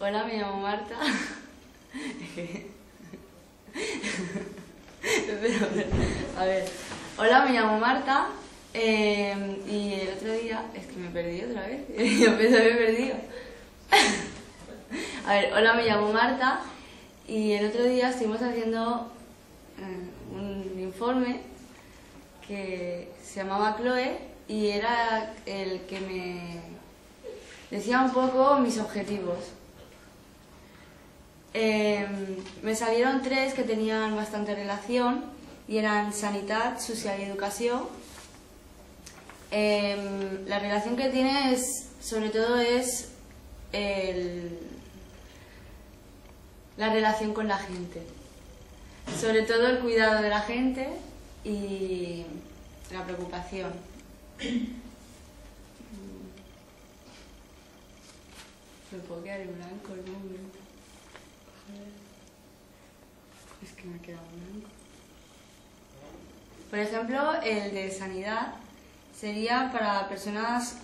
Hola, me llamo Marta. A ver. Hola, me llamo Marta. Y el otro día... Es que me perdí otra vez. Yo pensaba que me he perdido. A ver, hola, me llamo Marta. Y el otro día estuvimos haciendo un informe que se llamaba Chloe y era el que me decía un poco mis objetivos. Me salieron 3 que tenían bastante relación y eran Sanitat, Social y Educación. La relación que tiene sobre todo es la relación con la gente, sobre todo el cuidado de la gente y la preocupación. Me puedo quedar en blanco el momento. Es que me he quedado en blanco. Por ejemplo, el de sanidad sería para personas,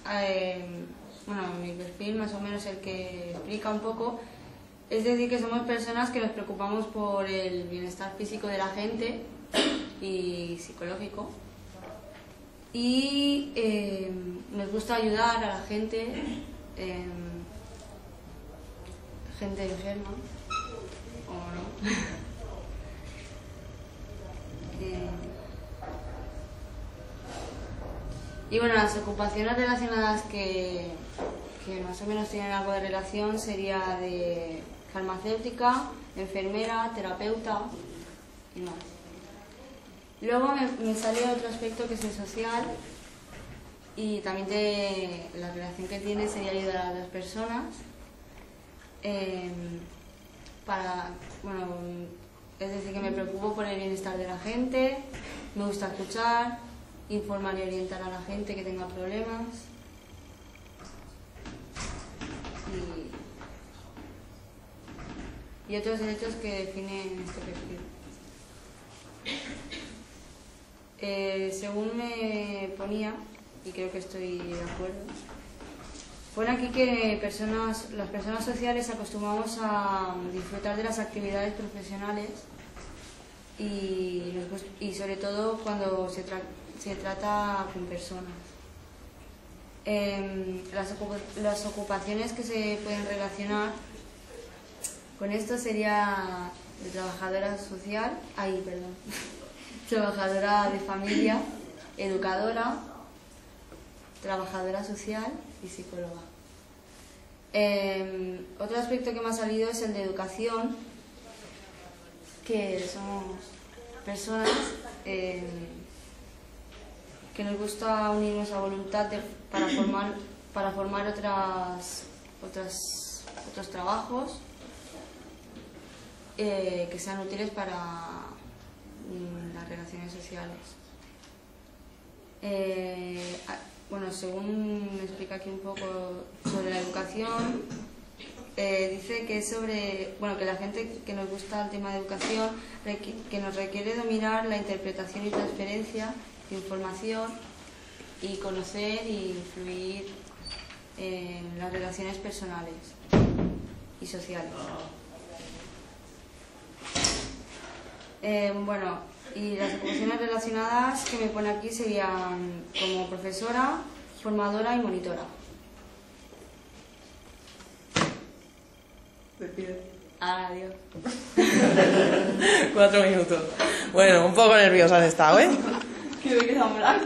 bueno, mi perfil más o menos el que explica un poco, es decir, que somos personas que nos preocupamos por el bienestar físico de la gente y psicológico y nos gusta ayudar a la gente, gente enferma o no. Y bueno, las ocupaciones relacionadas que más o menos tienen algo de relación sería de farmacéutica, enfermera, terapeuta y más. Luego me sale otro aspecto que es el social y también la relación que tiene sería ayudar a las personas bueno, es decir, que me preocupo por el bienestar de la gente, me gusta escuchar, informar y orientar a la gente que tenga problemas y otros derechos que definen este perfil. Según me ponía, y creo que estoy de acuerdo, pone aquí que las personas sociales acostumbramos a disfrutar de las actividades profesionales y sobre todo cuando se trata con personas. Las ocupaciones que se pueden relacionar con esto sería de trabajadora social, trabajadora de familia, educadora, trabajadora social y psicóloga. Otro aspecto que me ha salido es el de educación, que somos personas que nos gusta unirnos a voluntad para formar otros trabajos que sean útiles para las relaciones sociales. Bueno, según me explica aquí un poco sobre la educación, dice que es que la gente que nos gusta el tema de educación, que nos requiere dominar la interpretación y transferencia de información y conocer y influir en las relaciones personales y sociales. Bueno, y las ocupaciones relacionadas que me pone aquí serían como profesora, formadora y monitora. Despide. Adiós. 4 minutos. Bueno, un poco nerviosa has estado, ¿eh? Que me he quedado en blanco.